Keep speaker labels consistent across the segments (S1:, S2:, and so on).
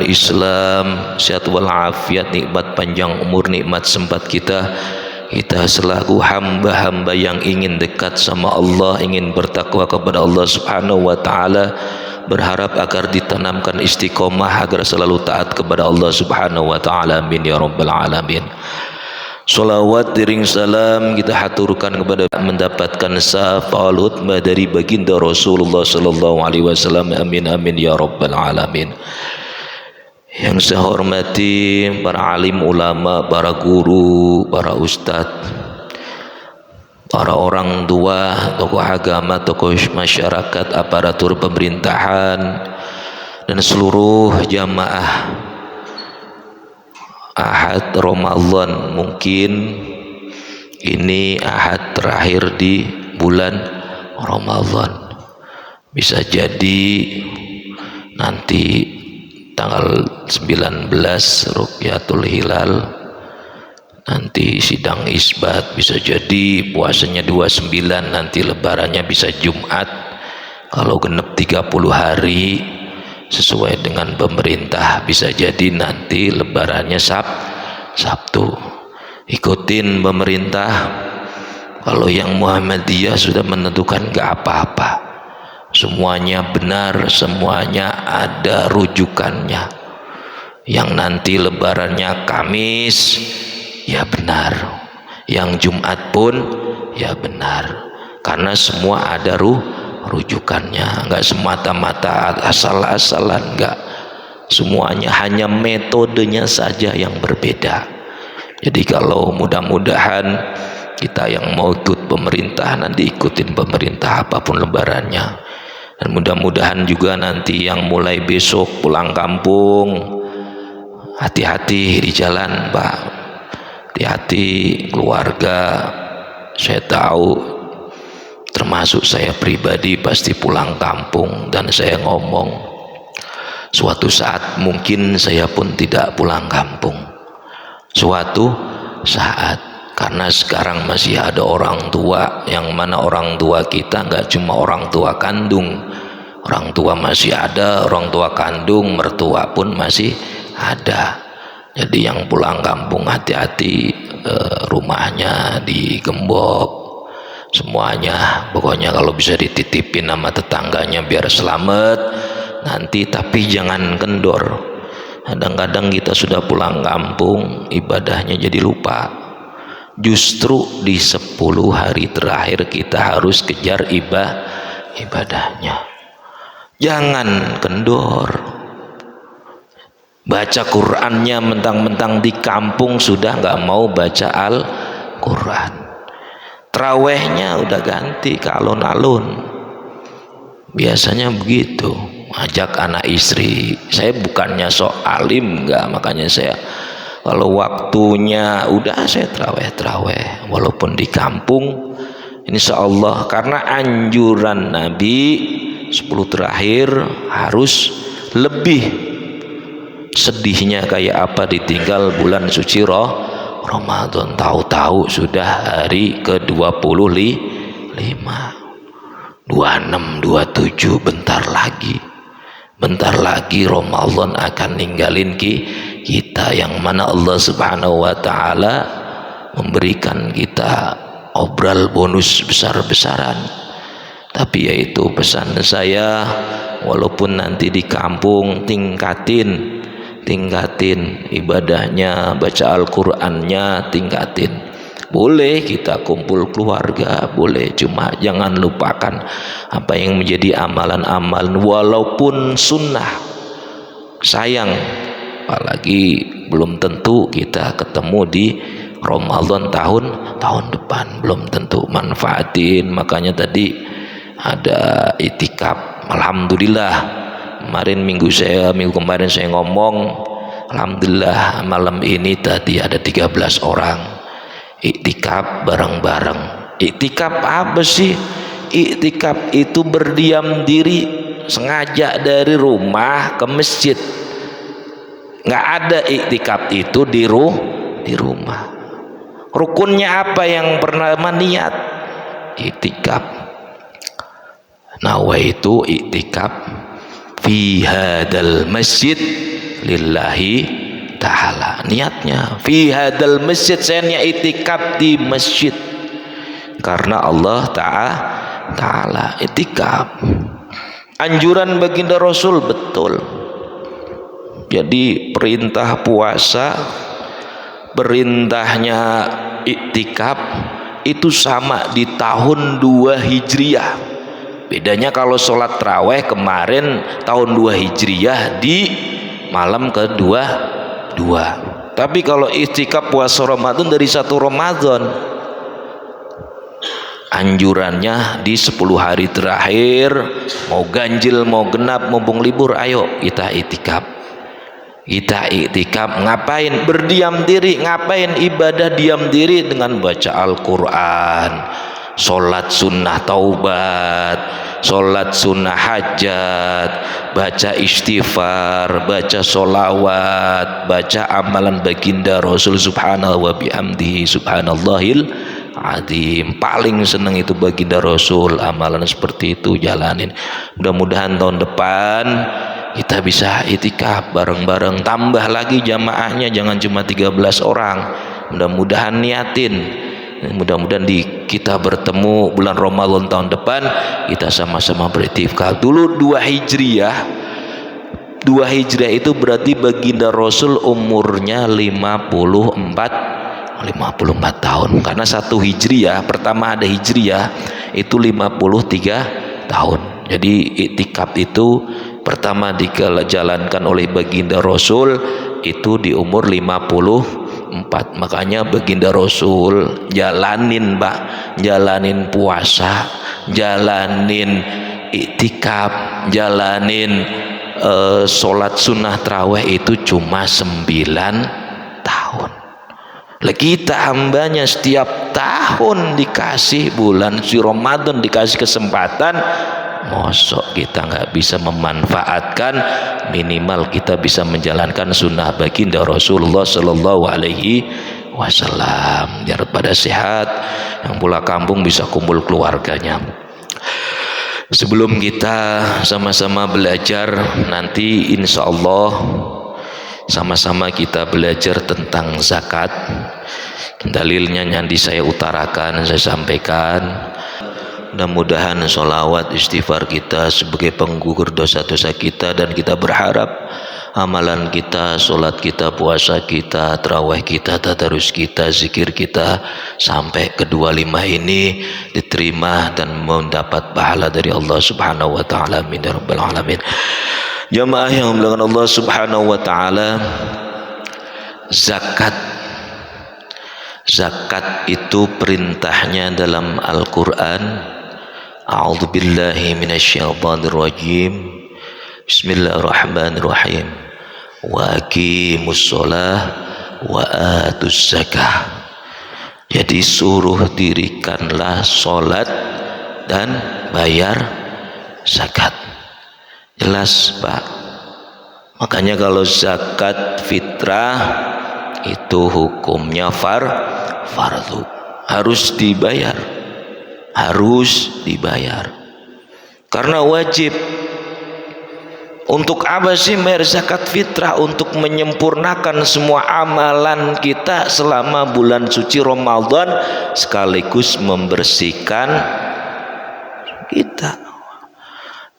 S1: Islam, sehat walafiat, nikmat panjang umur, nikmat sempat kita selaku hamba-hamba yang ingin dekat sama Allah, ingin bertakwa kepada Allah Subhanahu wa taala, berharap agar ditanamkan istiqomah agar selalu taat kepada Allah Subhanahu wa taala. Amin ya rabbal alamin. Salawat diring salam kita haturkan kepada mendapatkan syafaat hutbah dari baginda Rasulullah sallallahu alaihi wasallam. Amin amin ya rabbal alamin. Yang saya hormati para alim ulama, para guru, para ustadz, para orang tua, tokoh agama, tokoh masyarakat, aparatur pemerintahan, dan seluruh jamaah Ahad Ramadan. Mungkin ini Ahad terakhir di bulan Ramadan, bisa jadi nanti tanggal 19 Rukyatul Hilal, nanti sidang isbat, bisa jadi puasanya 29, nanti lebarannya bisa Jumat. Kalau genep 30 hari sesuai dengan pemerintah, bisa jadi nanti lebarannya Sabtu. Ikutin pemerintah. Kalau yang Muhammadiyah sudah menentukan gak apa-apa, semuanya benar, semuanya ada rujukannya. Yang nanti lebarannya Kamis, ya benar. Yang Jumat pun ya benar, karena semua ada rujukannya, enggak semata-mata asal-asalan, enggak. Semuanya hanya metodenya saja yang berbeda. Jadi kalau mudah-mudahan kita yang mau ikut pemerintah nanti ikutin pemerintah apapun lebarannya, dan mudah-mudahan juga nanti yang mulai besok pulang kampung hati-hati di jalan, Pak. Hati-hati keluarga. Saya tahu, termasuk saya pribadi pasti pulang kampung, dan saya ngomong suatu saat mungkin saya pun tidak pulang kampung suatu saat, karena sekarang masih ada orang tua, yang mana orang tua kita nggak cuma orang tua kandung, orang tua masih ada, orang tua kandung, mertua pun masih ada. Jadi yang pulang kampung hati-hati, rumahnya digembok semuanya, pokoknya kalau bisa dititipin sama tetangganya biar selamat nanti, tapi jangan kendor. Kadang-kadang kita sudah pulang kampung, ibadahnya jadi lupa. Justru di 10 hari terakhir kita harus kejar ibadahnya. Jangan kendor. Baca Qur'annya mentang-mentang di kampung sudah nggak mau baca Al-Quran. Trawehnya udah ganti ke alun-alun. Biasanya begitu, ajak anak istri. Saya bukannya sok alim, enggak, makanya saya kalau waktunya udah saya traweh walaupun di kampung, insya Allah. Karena anjuran Nabi 10 terakhir harus lebih. Sedihnya kayak apa ditinggal bulan suci Ramadan, tahu-tahu sudah hari ke-25, 26, 27, bentar lagi Ramadan akan ninggalin kita, yang mana Allah Subhanahu wa taala memberikan kita obral bonus besar-besaran. Tapi yaitu pesan saya, walaupun nanti di kampung tingkatin ibadahnya, baca Al-Qur'annya tingkatin. Boleh kita kumpul keluarga, boleh, cuma jangan lupakan apa yang menjadi amalan-amalan walaupun sunnah. Sayang, apalagi belum tentu kita ketemu di Ramadan tahun depan, belum tentu. Manfaatin, makanya tadi ada itikaf. Alhamdulillah, minggu kemarin saya ngomong, alhamdulillah malam ini tadi ada 13 orang iktikaf bareng-bareng. Iktikaf apa sih? Iktikaf itu berdiam diri sengaja dari rumah ke masjid. Nggak ada iktikaf itu di rumah. Rukunnya apa yang pernah niat? Iktikaf. Nawaitu iktikaf fi hadal masjid lillahi ta'ala. Niatnya fi hadal masjid, saya niat itikaf di masjid karena Allah ta'ala. Itikaf anjuran baginda Rasul, betul. Jadi perintah puasa, perintahnya iktikaf itu sama di tahun 2 Hijriah. Bedanya kalau sholat tarawih kemarin tahun 2 Hijriah di malam kedua. Tapi kalau iktikaf puasa Ramadan dari 1 Ramadan. Anjurannya di 10 hari terakhir, mau ganjil mau genap mumpung libur, ayo kita iktikaf. Kita iktikaf ngapain? Berdiam diri. Ngapain? Ibadah diam diri dengan baca Al-Quran, sholat sunnah taubat, sholat sunnah hajat, baca istighfar, baca sholawat, baca amalan baginda Rasul subhanahu wa bihamdihi subhanallahil azim. Paling seneng itu baginda Rasul, amalan seperti itu jalanin. Mudah-mudahan tahun depan kita bisa itikaf bareng-bareng, tambah lagi jamaahnya jangan cuma 13 orang. Mudah-mudahan niatin, mudah-mudahan kita bertemu bulan Ramadan tahun depan, kita sama-sama beritikaf. Dulu 2 Hijriah itu berarti baginda Rasul umurnya 54 tahun, karena 1 Hijriah pertama ada Hijriah itu 53 tahun. Jadi iktikaf itu pertama dijalankan oleh baginda Rasul itu di umur 54. Makanya baginda Rasul jalanin puasa, jalanin iktikaf, jalanin sholat sunnah tarawih itu cuma 9 tahun. Lah kita hambanya setiap tahun dikasih bulan suci Ramadan, dikasih kesempatan, mosok kita nggak bisa memanfaatkan, minimal kita bisa menjalankan sunnah baginda Rasulullah Sallallahu Alaihi Wasallam. Biar pada sehat, yang pulang kampung bisa kumpul keluarganya. Sebelum kita sama-sama belajar, nanti insya Allah sama-sama kita belajar tentang zakat. Dalilnya nanti saya utarakan, saya sampaikan. Mudah-mudahan sholawat istighfar kita sebagai penggugur dosa-dosa kita, dan kita berharap amalan kita, sholat kita, puasa kita, tarawih kita, tadarus kita, zikir kita sampai ke-25 ini diterima dan mendapat pahala dari Allah Subhanahu wa taala. Amin ya rabbal alamin. Jamaah yang dimuliakan Allah Subhanahu wa taala, zakat itu perintahnya dalam Al-Qur'an. A'udzu billahi minasyaitonir rajim. Bismillahirrahmanirrahim. Wa aqimus shalah wa atuz zakah. Jadi suruh dirikanlah salat dan bayar zakat. Jelas, Pak. Makanya kalau zakat fitrah itu hukumnya fardu, harus dibayar. Karena wajib. Untuk apa sih bayar zakat fitrah? Untuk menyempurnakan semua amalan kita selama bulan suci Ramadan, sekaligus membersihkan kita,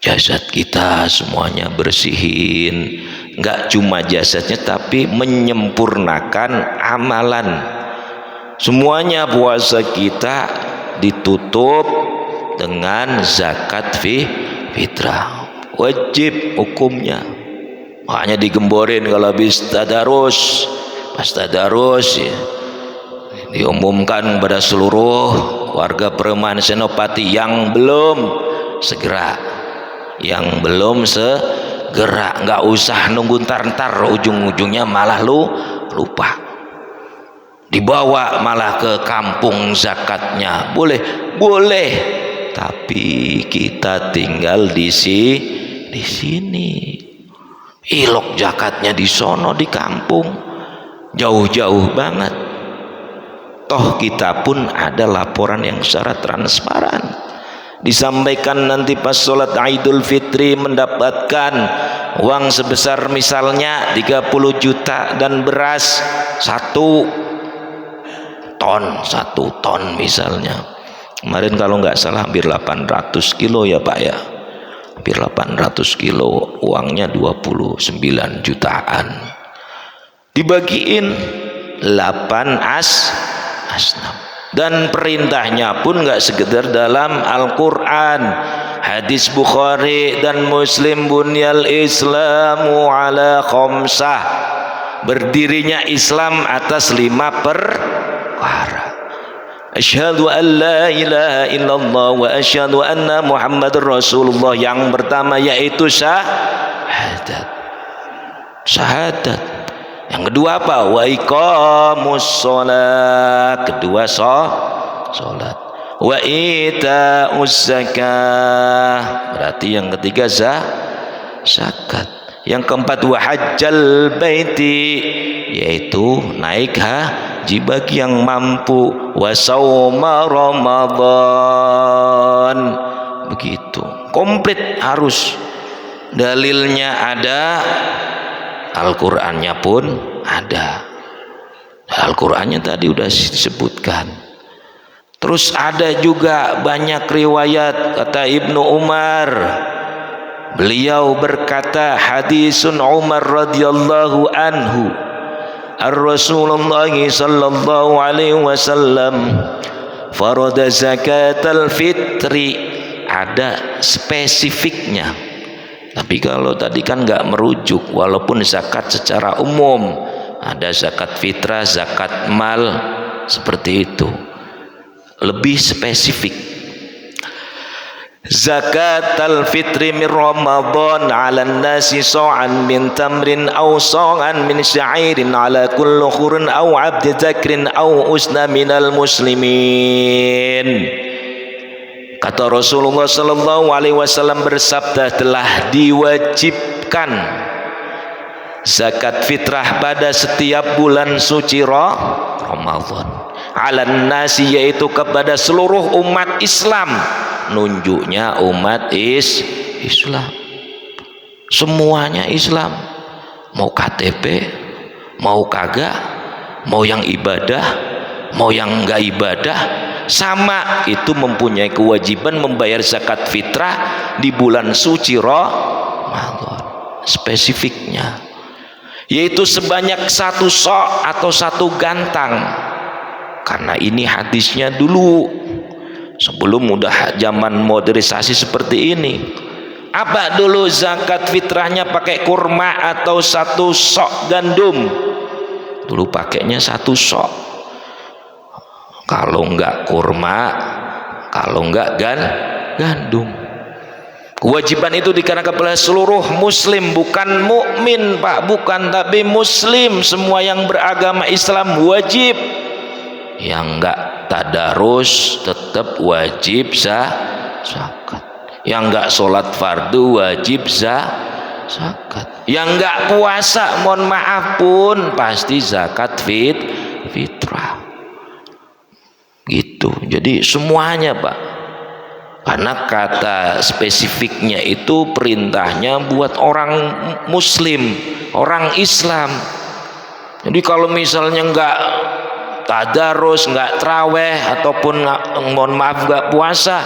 S1: jasad kita semuanya bersihin. Enggak cuma jasadnya, tapi menyempurnakan amalan semuanya. Puasa kita ditutup dengan zakat fitrah, wajib hukumnya. Makanya digemborin kalau habis tadarus, pas tadarus ya, diumumkan pada seluruh warga Perumahan Senopati yang belum segera, nggak usah nunggu ntar ujung-ujungnya malah lupa, dibawa malah ke kampung zakatnya. Boleh, tapi kita tinggal di sini, ilok zakatnya di sono, di kampung, jauh-jauh banget. Toh kita pun ada laporan yang secara transparan, disampaikan nanti pas sholat Idul Fitri mendapatkan uang sebesar misalnya 30 juta dan beras 1 ton misalnya. Kemarin kalau nggak salah hampir 800 kilo ya Pak ya, hampir 800 kilo, uangnya 29 jutaan, dibagiin 8 asnaf. Dan perintahnya pun nggak sekedar dalam Al-Quran, hadis Bukhari dan Muslim, bunyal islamu ala khamsah, berdirinya Islam atas 5 perkara. Asyhadu an la ilaha illallah wa asyhadu anna Muhammadar Rasulullah. Yang pertama yaitu syahadat. Yang kedua apa? Wa iqamus shalah. Kedua salat. Wa ita'uz zakah. Berarti yang ketiga zakat. Yang keempat wa hajjal baiti, yaitu naik haji bagi yang mampu. Wa shauma ramadan. Begitu. Komplit harus. Dalilnya ada, Al-Qur'annya pun ada. Al-Qur'annya tadi udah disebutkan. Terus ada juga banyak riwayat, kata Ibnu Umar, beliau berkata, hadisun Umar radhiyallahu anhu, Ar-Rasulullah sallallahu alaihi wasallam farada zakatal fitri. Ada spesifiknya. Tapi kalau tadi kan nggak merujuk, walaupun zakat secara umum ada zakat fitrah, zakat mal, seperti itu. Lebih spesifik. Zakatul fitri min Ramadan 'alan nasi sa'an min tamrin aw sa'an min sya'irin 'ala kulli khurun aw 'abdi dzakrin aw usna minal muslimin. Kata Rasulullah sallallahu alaihi wasallam bersabda, telah diwajibkan zakat fitrah pada setiap bulan suci Ramadan. 'Alan nasi, yaitu kepada seluruh umat Islam. Nunjuknya umat Islam, semuanya Islam, mau KTP, mau kagak, mau yang ibadah, mau yang enggak ibadah, sama itu mempunyai kewajiban membayar zakat fitrah di bulan suci Ramadan. Spesifiknya yaitu sebanyak 1 sok atau 1 gantang, karena ini hadisnya dulu sebelum udah zaman modernisasi seperti ini. Apa dulu zakat fitrahnya pakai kurma atau 1 sok gandum? Dulu pakainya 1 sok. Kalau enggak kurma, kalau enggak gandum. Kewajiban itu dikarenakan kepada seluruh muslim, bukan mukmin Pak, bukan, tapi muslim. Semua yang beragama Islam wajib. Yang enggak tadarus tetap wajib zakat. Yang enggak sholat fardu wajib zakat. Yang enggak puasa, mohon maaf pun pasti zakat fitrah. Gitu. Jadi semuanya Pak. Karena kata spesifiknya itu perintahnya buat orang muslim, orang Islam. Jadi kalau misalnya enggak tadarus, enggak traweh, ataupun mohon maaf enggak puasa,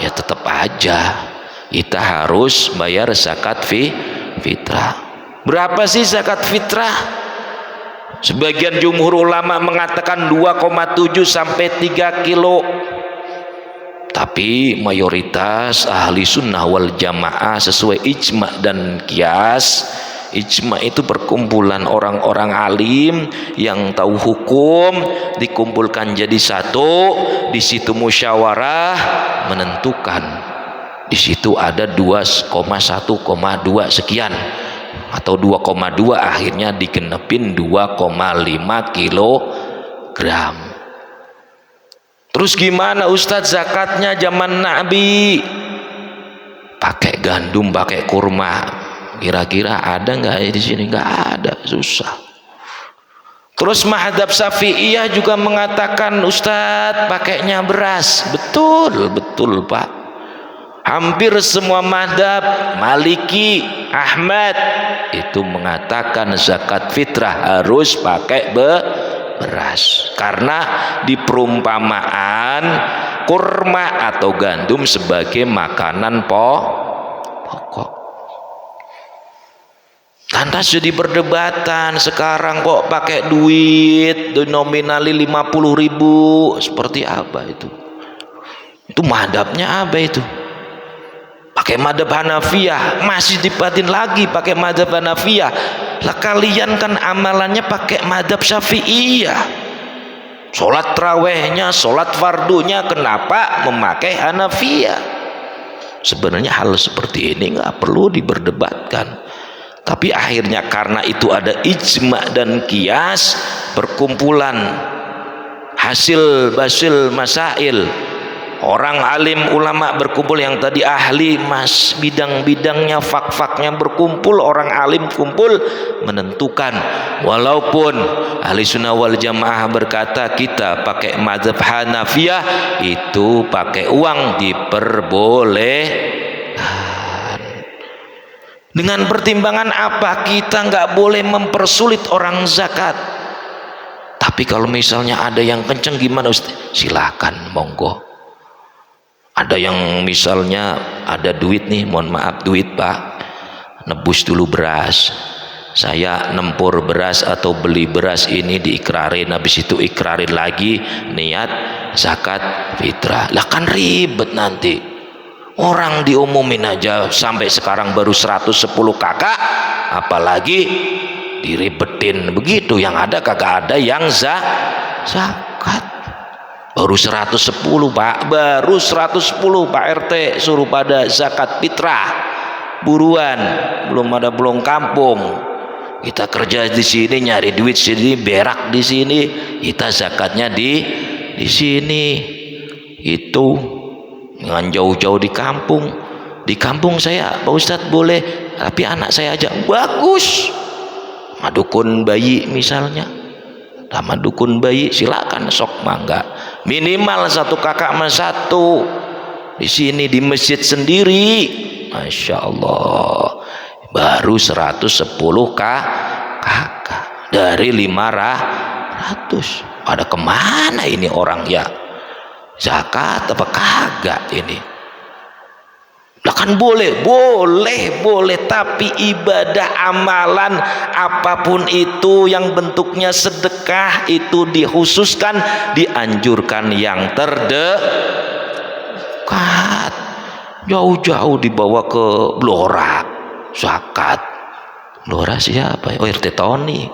S1: ya tetap aja kita harus bayar zakat fitrah. Berapa sih zakat fitrah? Sebagian jumhur ulama mengatakan 2,7 sampai 3 kilo. Tapi mayoritas ahli sunnah wal jamaah sesuai ijma dan qiyas. Ijma itu perkumpulan orang-orang alim yang tahu hukum, dikumpulkan jadi satu, di situ musyawarah menentukan. Di situ ada 2,1,2 sekian atau 2,2, akhirnya digenepin 2,5 kilogram. Terus gimana Ustadz zakatnya zaman Nabi? Pakai gandum, pakai kurma. Kira-kira ada nggak di sini? Nggak ada, susah. Terus Madzhab Syafi'iyah juga mengatakan Ustadz pakainya beras. Betul Pak. Hampir semua madhab, Maliki, Ahmad itu mengatakan zakat fitrah harus pakai beras, karena di perumpamaan kurma atau gandum sebagai makanan pokok. Lantas jadi perdebatan sekarang kok pakai duit denominali 50.000, seperti apa itu? Itu madhabnya apa itu? Pakai madhab Hanafiyah, masih dibatin lagi pakai madhab Hanafiyah. Lah kalian kan amalannya pakai madhab Syafi'iyah. Sholat tarawehnya, sholat fardunya, kenapa memakai Hanafiyah? Sebenarnya hal seperti ini nggak perlu diperdebatkan. Tapi akhirnya karena itu ada ijma dan qiyas, perkumpulan hasil basil masail, orang alim ulama berkumpul, yang tadi ahli mas bidang-bidangnya fak-faknya berkumpul, orang alim kumpul menentukan. Walaupun ahli sunnah wal jamaah berkata kita pakai mazhab Hanafiyah, itu pakai uang diperbolehkan. Dengan pertimbangan apa? Kita nggak boleh mempersulit orang zakat. Tapi kalau misalnya ada yang kenceng gimana Ustaz? Silakan, monggo. Ada yang misalnya ada duit nih, mohon maaf duit Pak, nebus dulu beras, saya nempur beras atau beli beras ini diikrarin, habis itu ikrarin lagi niat zakat fitrah. Lah kan ribet nanti. Orang diumumin aja sampai sekarang baru 110 kakak, apalagi diribetin begitu. Yang ada kagak ada yang zakat. Baru 110 Pak, baru 110 Pak RT suruh pada zakat fitrah. Buruan, belum kampung. Kita kerja di sini nyari duit sini, berak di sini, kita zakatnya di sini. Itu dengan jauh-jauh di kampung. Di kampung saya, Pak Ustadz boleh, tapi anak saya aja. Bagus. Madukun bayi misalnya. Sama dukun bayi silakan sok mangga. Minimal satu kakak mas satu. Di sini di masjid sendiri, masya Allah, baru 110 kakak dari 500. Pada kemana ini orang ya? Zakat apa kagak ini? Lah kan boleh, tapi ibadah amalan apapun itu yang bentuknya sedekah itu dikhususkan, dianjurkan yang terdekat. Jauh-jauh dibawa ke Blora zakat. Blora siapa? Oh, RT Tony.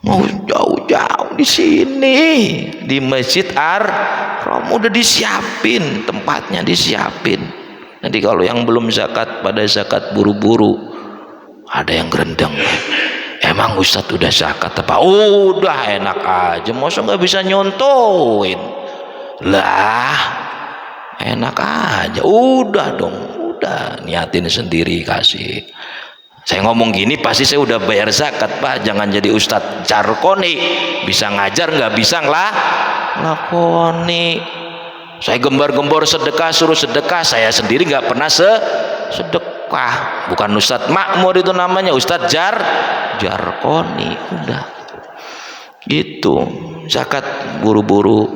S1: Mau jauh-jauh di sini di Masjid Ar-Rom udah disiapin tempatnya, disiapin. Nanti kalau yang belum zakat pada zakat buru-buru, ada yang gerendeng. Emang Ustadz udah zakat apa? Udah enak aja, masa nggak bisa nyontoin? Lah enak aja, udah dong, udah niatin sendiri kasih. Saya ngomong gini pasti saya udah bayar zakat Pak, jangan jadi Ustadz Jarkoni, bisa ngajar nggak bisa lakoni. Saya gembar-gembor sedekah, suruh sedekah, saya sendiri nggak pernah sedekah. Bukan Ustadz Makmur itu namanya, Ustadz Jarkoni. Udah gitu, zakat buru-buru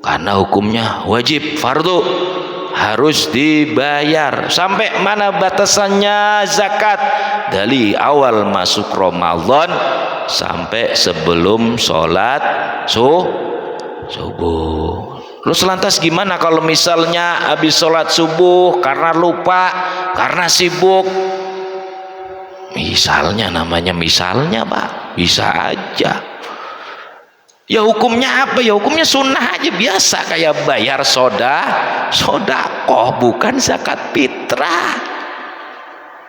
S1: karena hukumnya wajib fardu, harus dibayar. Sampai mana batasannya zakat? Dari awal masuk Ramadan sampai sebelum sholat subuh. Terus lantas gimana kalau misalnya habis sholat subuh karena lupa, karena sibuk? Misalnya, namanya misalnya Pak, bisa aja. Ya hukumnya apa? Ya hukumnya sunnah aja biasa, kayak bayar sodakoh, bukan zakat fitrah.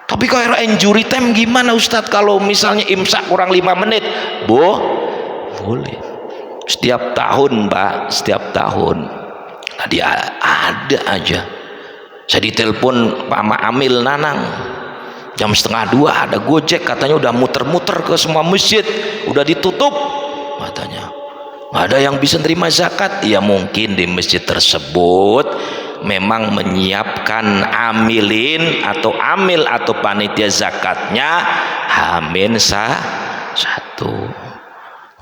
S1: Tapi kalau injury time gimana Ustadz? Kalau misalnya imsak kurang 5 menit, boleh. Setiap tahun Pak, setiap tahun. Tadi ada aja. Saya ditelepon Pak Ma'amil Nanang. Jam 1:30 ada Gojek, katanya udah muter-muter ke semua masjid, udah ditutup katanya. Nggak ada yang bisa terima zakat. Ya mungkin di masjid tersebut memang menyiapkan amilin atau amil atau panitia zakatnya satu.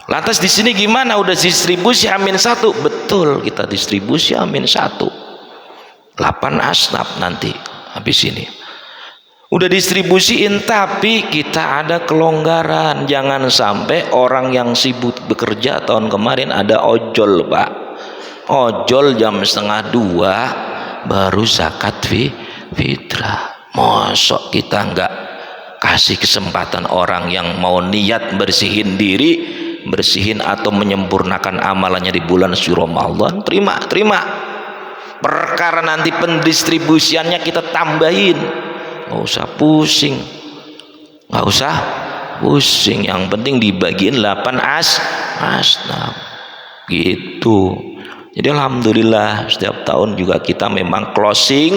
S1: Lantas di sini gimana? Udah distribusi Amin 1? Betul, kita distribusi Amin 1. 8 asnaf nanti habis ini. Udah distribusiin, tapi kita ada kelonggaran. Jangan sampai orang yang sibuk bekerja tahun kemarin ada ojol, Pak. Ojol jam 1:30 baru zakat fitrah. Mosok kita enggak kasih kesempatan orang yang mau niat bersihin diri, bersihin atau menyempurnakan amalannya di bulan suci Ramadan, terima. Perkara nanti pendistribusiannya kita tambahin, nggak usah pusing, yang penting dibagiin 8 asnaf gitu. Jadi alhamdulillah setiap tahun juga kita memang closing.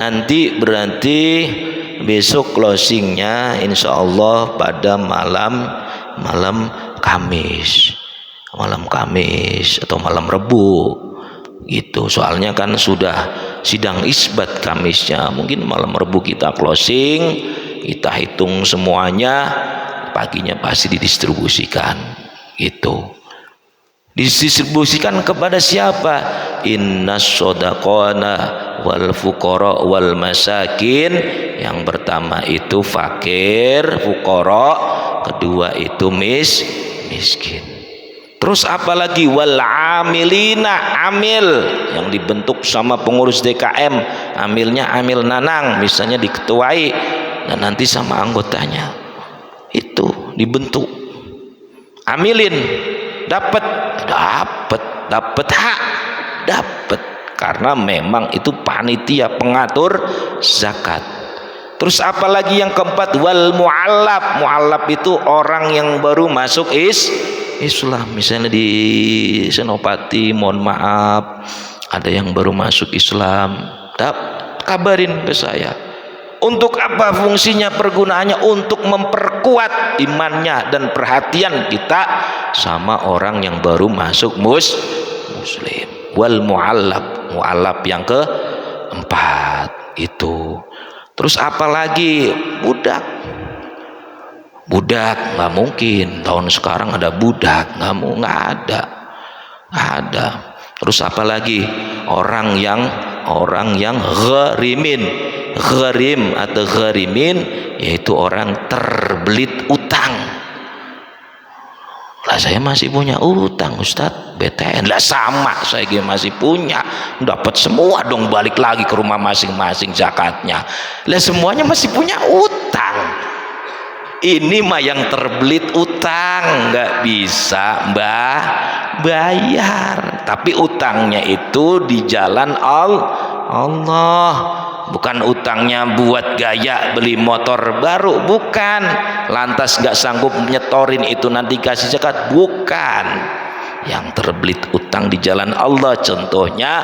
S1: Nanti berarti besok closingnya insya Allah pada malam Kamis atau malam Rebu gitu. Soalnya kan sudah sidang isbat Kamisnya, mungkin malam Rebu kita closing, kita hitung semuanya, paginya pasti didistribusikan gitu. Didistribusikan kepada siapa? Innas shodaqona wal fuqara wal masakin. Yang pertama itu fakir, fuqara, kedua itu miskin. Terus apalagi wal amilina, amil yang dibentuk sama pengurus DKM, amilnya amil nanang misalnya diketuai, dan nanti sama anggotanya itu dibentuk. Amilin dapat hak, dapat, karena memang itu panitia pengatur zakat. Terus apalagi yang keempat wal mu'allaf itu orang yang baru masuk Islam. Misalnya di Senopati, mohon maaf, ada yang baru masuk Islam, kabarin ke saya. Untuk apa fungsinya, pergunaannya? Untuk memperkuat imannya dan perhatian kita sama orang yang baru masuk muslim. Wal mu'allaf yang keempat itu. Terus apalagi budak nggak mungkin tahun sekarang ada budak, nggak ada. Terus apalagi orang yang gharim atau gharimin, yaitu orang terbelit utang. Lah saya masih punya utang Ustadz, BTN lah sama, saya masih punya, dapat semua dong, balik lagi ke rumah masing-masing zakatnya. Lah semuanya masih punya utang. Ini mah yang terbelit utang nggak bisa bayar, tapi utangnya itu di jalan Allah, bukan utangnya buat gaya beli motor baru, bukan. Lantas nggak sanggup nyetorin itu nanti kasih zakat, bukan. Yang terbelit utang di jalan Allah, contohnya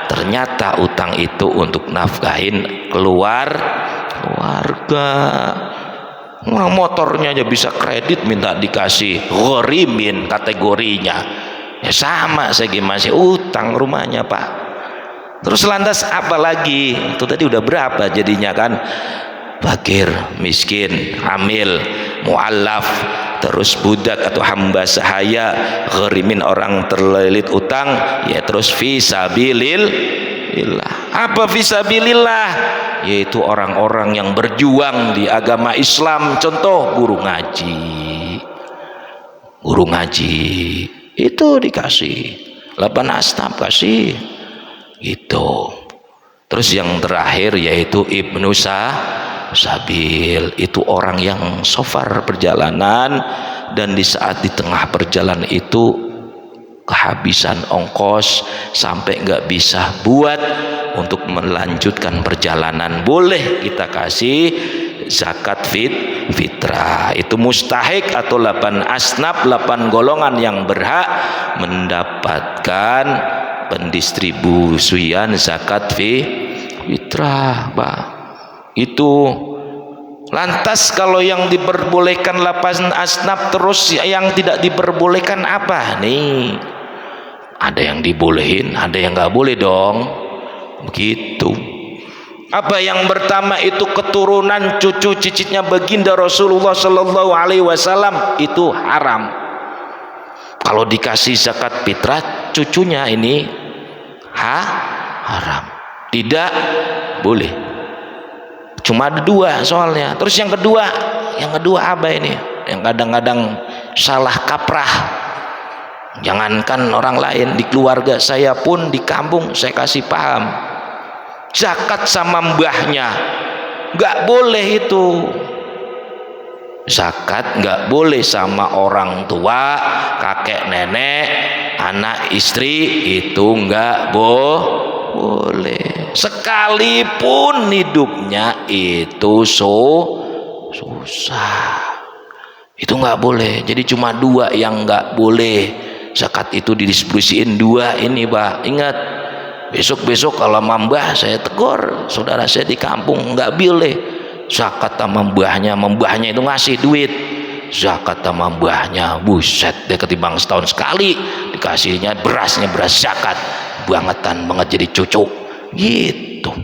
S1: ternyata utang itu untuk nafkahin keluarga. Motornya aja bisa kredit minta dikasih ghorimin kategorinya, ya sama saya masih utang rumahnya Pak. Terus lantas apa lagi? Itu tadi udah berapa jadinya kan? Fakir, miskin, amil, mu'allaf, terus budak atau hamba sahaya, ghorimin orang terlilit utang, ya terus fisabilillah. Apa fisabilillah? Yaitu orang-orang yang berjuang di agama Islam. Contoh guru ngaji itu dikasih 8 asnaf, kasih gitu. Terus yang terakhir yaitu Ibnu Sabil, itu orang yang safar perjalanan, dan di saat di tengah perjalanan itu kehabisan ongkos sampai nggak bisa buat untuk melanjutkan perjalanan, boleh kita kasih zakat fitrah. Itu mustahik atau 8 asnaf, 8 golongan yang berhak mendapatkan pendistribusian zakat fitrah, Pak. Itu lantas kalau yang diperbolehkan 8 asnaf, terus yang tidak diperbolehkan apa nih? Ada yang dibolehin, ada yang nggak boleh dong. begitu. Apa yang pertama itu keturunan cucu cicitnya baginda Rasulullah Sallallahu Alaihi Wasallam itu haram. Kalau dikasih zakat fitrah cucunya ini haram, tidak boleh. Cuma ada dua soalnya. Terus yang kedua apa ini? Yang kadang-kadang salah kaprah. Jangankan orang lain, di keluarga saya pun di kampung saya kasih paham. Zakat sama mbahnya nggak boleh itu. Zakat nggak boleh sama orang tua, kakek nenek, anak istri, itu nggak boleh. Sekalipun hidupnya itu susah, itu nggak boleh. Jadi cuma dua yang nggak boleh. Zakat itu didistribusiin dua ini, Pak. Ingat, besok kalau mbah saya tegur, saudara saya di kampung nggak boleh zakat sama mbahnya itu ngasih duit zakat sama mbahnya, buset dia ketimbang setahun sekali dikasihnya beras zakat, bangetan banget jadi cucu gitu.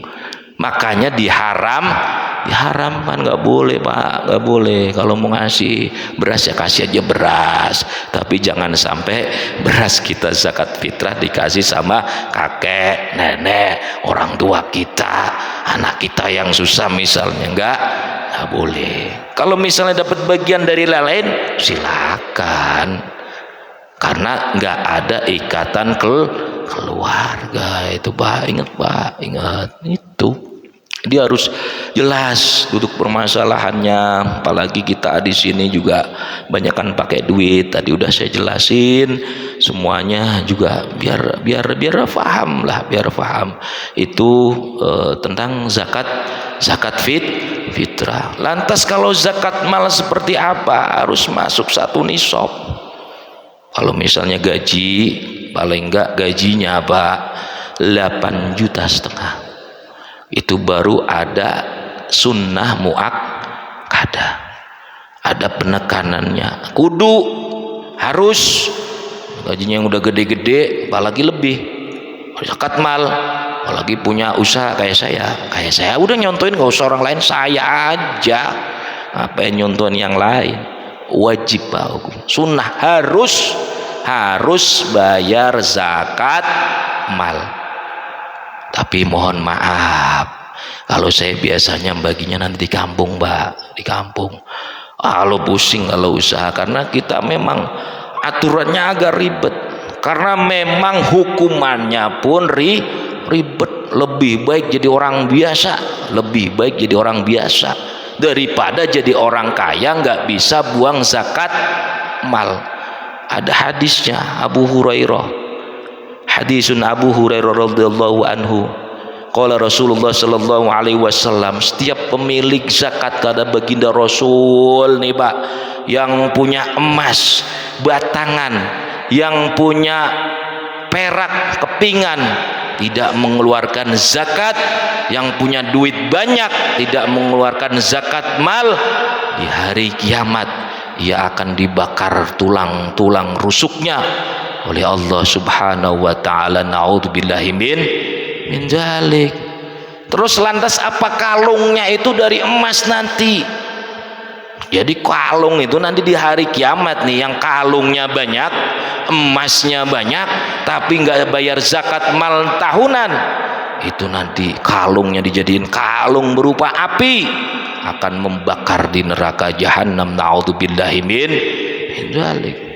S1: Makanya diharamkan, nggak boleh Pak, nggak boleh. Kalau mau ngasih beras ya kasih aja beras, tapi jangan sampai beras kita zakat fitrah dikasih sama kakek nenek, orang tua kita, anak kita yang susah misalnya, nggak boleh. Kalau misalnya dapat bagian dari lain silakan, karena nggak ada ikatan keluarga itu Pak. Ingat Pak, ingat itu. Dia harus jelas duduk permasalahannya. Apalagi kita di sini juga banyakan pakai duit. Tadi udah saya jelasin semuanya juga biar paham lah, biar paham itu tentang zakat fitrah. Lantas kalau zakat mal seperti apa? Harus masuk satu nisab. Kalau misalnya gaji, paling enggak gajinya Pak 8,5 juta, itu baru ada sunnah muakkadah, ada penekanannya. Kudu harus gajinya yang udah gede-gede, apalagi lebih zakat mal, apalagi punya usaha kayak saya udah nyontoin, gak usah orang lain, saya aja apa yang nyontoin yang lain. Wajib Pak, sunnah harus bayar zakat mal. Tapi mohon maaf, kalau saya biasanya baginya nanti di kampung Mbak, di kampung. Kalau pusing kalau usaha, karena kita memang aturannya agak ribet, karena memang hukumannya pun ribet. Lebih baik jadi orang biasa, daripada jadi orang kaya nggak bisa buang zakat mal. Ada hadisnya Abu Hurairah. Hadisun Abu Hurairah radhiyallahu anhu, qala Rasulullah sallallahu alaihi wasallam, setiap pemilik zakat kata baginda Rasul nih Pak, yang punya emas batangan, yang punya perak kepingan tidak mengeluarkan zakat, yang punya duit banyak tidak mengeluarkan zakat mal, di hari kiamat ia akan dibakar tulang-tulang rusuknya oleh Allah Subhanahu wa taala. Naudzubillahi min dzalik. Terus lantas apa kalungnya itu dari emas nanti? Jadi kalung itu nanti di hari kiamat nih, yang kalungnya banyak, emasnya banyak, tapi nggak bayar zakat mal tahunan, itu nanti kalungnya dijadiin kalung berupa api, akan membakar di neraka jahanam. Naudzubillahi min dzalik.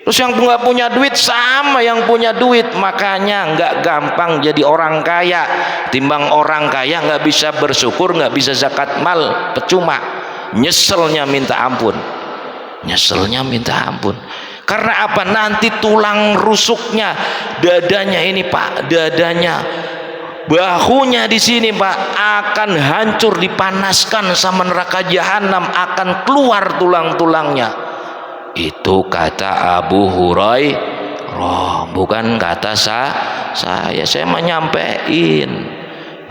S1: Terus yang nggak punya duit sama yang punya duit, makanya nggak gampang jadi orang kaya. Timbang orang kaya nggak bisa bersyukur, nggak bisa zakat mal, percuma. Nyeselnya minta ampun. Karena apa? Nanti tulang rusuknya, dadanya ini Pak, bahunya di sini Pak, akan hancur dipanaskan sama neraka jahanam, akan keluar tulang-tulangnya. Itu kata Abu Hurairah, bukan kata saya mah nyampein.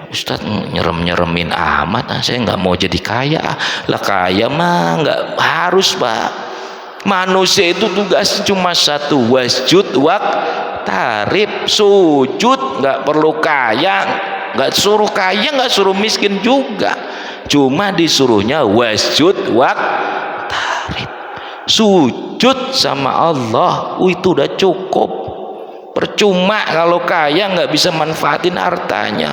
S1: Ustaz nyeremin amat, saya nggak mau jadi kaya lah. Kaya mah nggak harus Pak. Manusia itu tugas cuma satu, wasjud waqtarib, sujud, nggak perlu kaya, nggak suruh kaya, nggak suruh miskin juga, cuma disuruhnya wasjud waqtarib, sujud sama Allah. Itu udah cukup. Percuma kalau kaya nggak bisa manfaatin hartanya.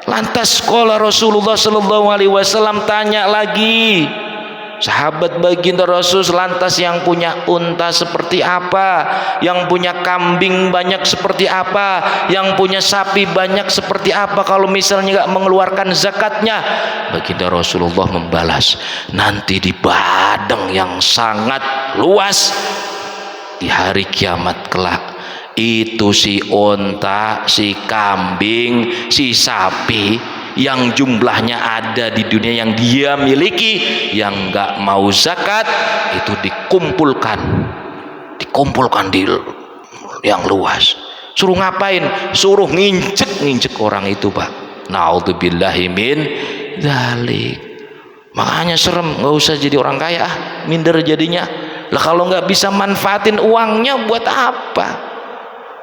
S1: Lantas qala Rasulullah sallallahu alaihi wasallam tanya lagi, sahabat baginda Rasul, lantas yang punya unta seperti apa, yang punya kambing banyak seperti apa, yang punya sapi banyak seperti apa kalau misalnya nggak mengeluarkan zakatnya? Baginda Rasulullah membalas, nanti di padang yang sangat luas di hari kiamat kelak, itu si unta, si kambing, si sapi yang jumlahnya ada di dunia yang dia miliki, yang nggak mau zakat, itu dikumpulkan di yang luas. Suruh ngapain? Suruh nginjek orang itu, Pak. Naudzubillahi min dzalik. Makanya serem, nggak usah jadi orang kaya, minder jadinya. Lah kalau nggak bisa manfaatin uangnya buat apa?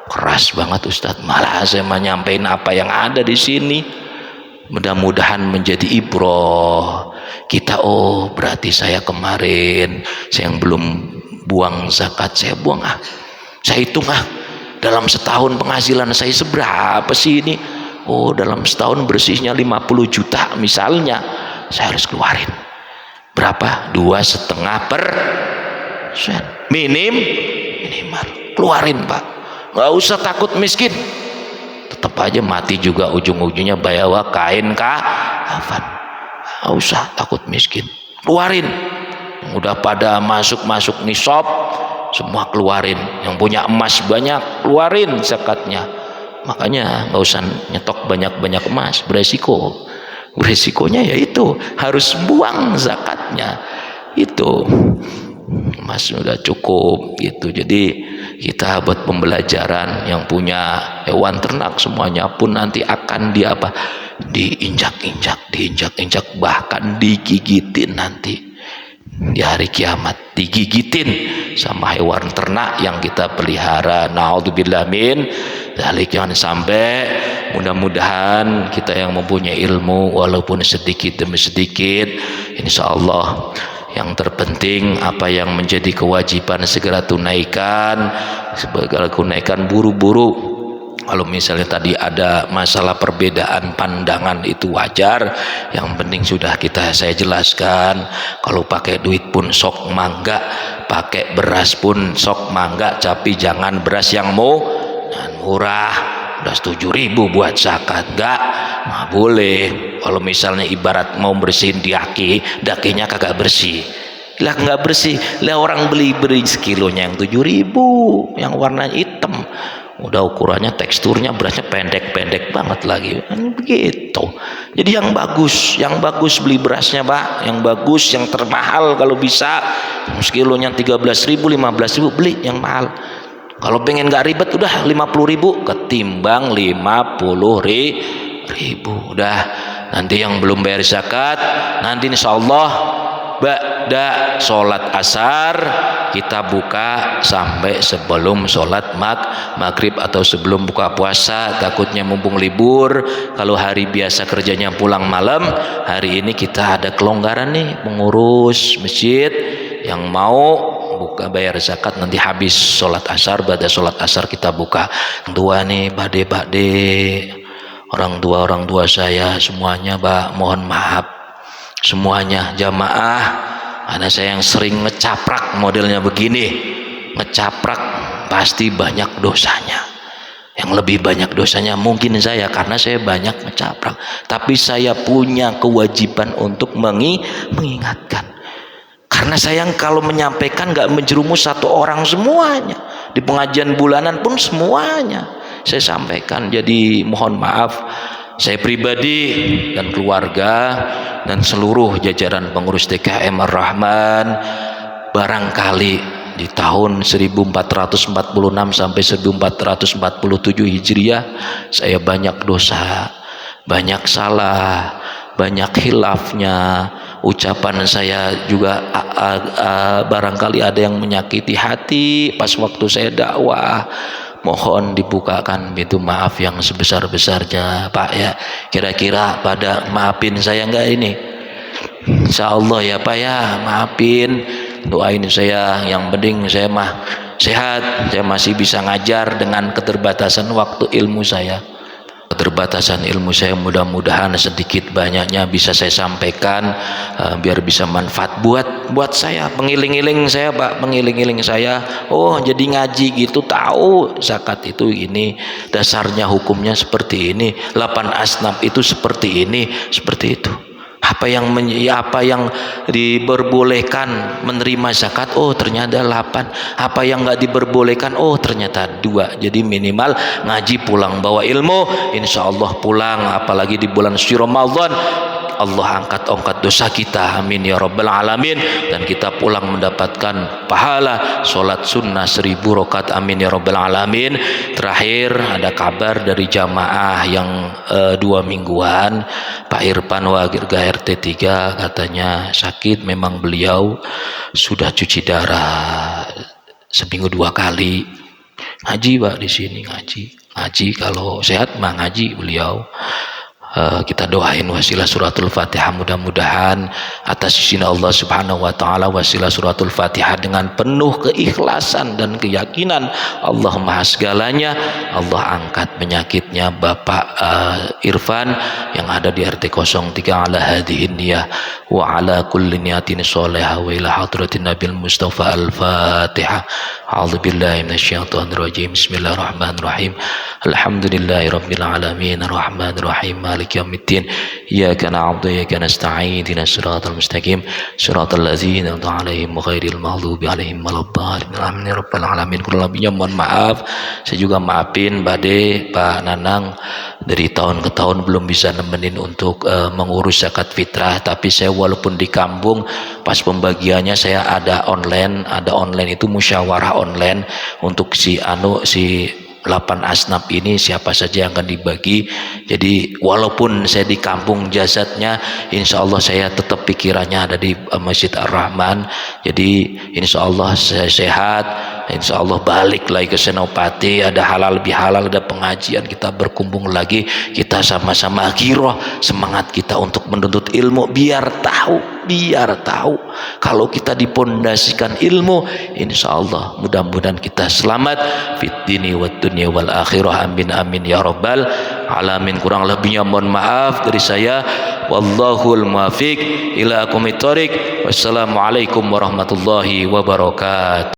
S1: Keras banget Ustadz, malah saya menyampaikan apa yang ada di sini. Mudah-mudahan menjadi ibroh kita. Oh, berarti saya kemarin saya yang belum buang zakat, saya buang saya hitung dalam setahun penghasilan saya seberapa sih ini. Oh, dalam setahun bersihnya 50 juta misalnya, saya harus keluarin berapa? 2,5% minimal keluarin, Pak. Nggak usah takut miskin, tetap aja mati juga ujung-ujungnya bawa kain kafan. Nggak usah takut miskin, keluarin. Yang udah pada masuk nisab semua keluarin. Yang punya emas banyak keluarin zakatnya. Makanya nggak usah nyetok banyak emas, beresikonya yaitu harus buang zakatnya. Itu emas sudah cukup gitu. Jadi kita buat pembelajaran, yang punya hewan ternak semuanya pun nanti akan diinjak, bahkan digigitin nanti di hari kiamat, digigitin sama hewan ternak yang kita pelihara. Naudzubillah min dzalik. Jangan sampai, mudah-mudahan kita yang mempunyai ilmu walaupun sedikit demi sedikit, insyaallah yang terpenting apa yang menjadi kewajiban segera tunaikan, buru-buru. Kalau misalnya tadi ada masalah perbedaan pandangan itu wajar, yang penting sudah saya jelaskan. Kalau pakai duit pun sok mangga, pakai beras pun sok mangga, tapi jangan beras yang murah. Udah 7.000 buat zakat, nggak boleh. Kalau misalnya ibarat mau bersihin dakinya kagak bersih, lah nggak bersih, lah orang beli sekilonya yang 7.000 yang warnanya hitam, udah ukurannya teksturnya berasnya pendek banget lagi kan begitu. Jadi yang bagus beli berasnya, Pak, yang bagus, yang termahal kalau bisa. Sekilonya 13.000 15.000 beli yang mahal. Kalau pengen gak ribet udah 50.000 ketimbang 50.000. Udah, nanti yang belum bayar zakat, nanti insyaallah ba'da sholat asar kita buka sampai sebelum sholat maghrib atau sebelum buka puasa. Takutnya mumpung libur, kalau hari biasa kerjanya pulang malam, hari ini kita ada kelonggaran nih, pengurus masjid yang mau buka bayar zakat nanti habis sholat asar, pada sholat asar kita buka. Tua nih, bade orang tua saya semuanya, Pak, mohon maaf semuanya jamaah, karena saya yang sering ngecaprak modelnya begini. Ngecaprak pasti banyak dosanya. Yang lebih banyak dosanya mungkin saya, karena saya banyak ngecaprak, tapi saya punya kewajiban untuk mengingatkan. Karena saya kalau menyampaikan nggak menjerumus satu orang, semuanya di pengajian bulanan pun semuanya saya sampaikan. Jadi mohon maaf, saya pribadi dan keluarga dan seluruh jajaran pengurus DKM Ar-Rahman, barangkali di tahun 1446 sampai 1447 Hijriah saya banyak dosa, banyak salah, banyak khilafnya. Ucapan saya juga barangkali ada yang menyakiti hati pas waktu saya dakwah. mohon dibukakan pintu maaf yang sebesar-besarnya Pak ya. Kira-kira pada maafin saya enggak ini? Insya Allah ya Pak ya, maafin, doain saya, yang penting saya mah sehat, saya masih bisa ngajar dengan keterbatasan waktu ilmu saya. Keterbatasan ilmu saya mudah-mudahan sedikit banyaknya bisa saya sampaikan, biar bisa manfaat buat saya, pengiling-iling saya Pak, pengiling-iling saya. Oh jadi ngaji gitu, tahu zakat itu ini dasarnya, hukumnya seperti ini, 8 asnaf itu seperti ini, seperti itu. Apa yang diperbolehkan menerima zakat, oh ternyata 8. Apa yang nggak diperbolehkan, oh ternyata 2. Jadi minimal ngaji pulang bawa ilmu, insya Allah pulang, apalagi di bulan suci Ramadan, Allah angkat dosa kita, amin ya rabbal alamin, dan kita pulang mendapatkan pahala sholat sunnah 1000 rakaat, amin ya rabbal alamin. Terakhir ada kabar dari jamaah yang 2 mingguan, Pak Irfan Warga RT 3 katanya sakit. Memang beliau sudah cuci darah seminggu 2 kali. Ngaji Pak di sini, ngaji kalau sehat mah ngaji beliau. Kita doain wasilah suratul Fatihah, mudah-mudahan atas izin Allah Subhanahu wa taala wasilah suratul Fatihah dengan penuh keikhlasan dan keyakinan Allah Maha segalanya, Allah angkat penyakitnya Bapak Irfan yang ada di RT 03 ala hadhihi niyah wa ala kulli niyatin sholihah wa ila hadratin Nabil Mustafa al-Fatihah. A'udzubillahi minasyaitonir rajim. Bismillahirrahmanirrahim. Alhamdulillahirabbil alamin arrahmanir rahim maliki yaumiddin iyyaka na'budu wa iyyaka nasta'in ihdinas siratal mustaqim siratal ladzina an'amta 'alaihim ghairil maghdubi 'alaihim waladdallin amin ya rabbal alamin. Kurang lebihnya mohon maaf. Saya juga maafin Bade, Pak Nanang, dari tahun ke tahun belum bisa nemenin untuk mengurus zakat fitrah, tapi saya walaupun di kampung pas pembagiannya saya ada online itu musyawarah online untuk si 8 asnaf ini siapa saja yang akan dibagi. Jadi walaupun saya di kampung jasadnya, insya Allah saya tetap pikirannya ada di Masjid Ar-Rahman. Jadi insya Allah saya sehat, insya Allah balik lagi ke Senopati, ada halal bihalal, ada pengajian, kita berkumpul lagi, kita sama-sama giroh, semangat kita untuk menuntut ilmu, biar tahu kalau kita dipondasikan ilmu, insya Allah mudah-mudahan kita selamat fit dini wa dunya wal akhirah, amin amin ya rabbal alamin. Kurang lebihnya mohon maaf dari saya, wallahul muwaffiq ila aqwamit thoriq. Wassalamualaikum warahmatullahi wabarakatuh.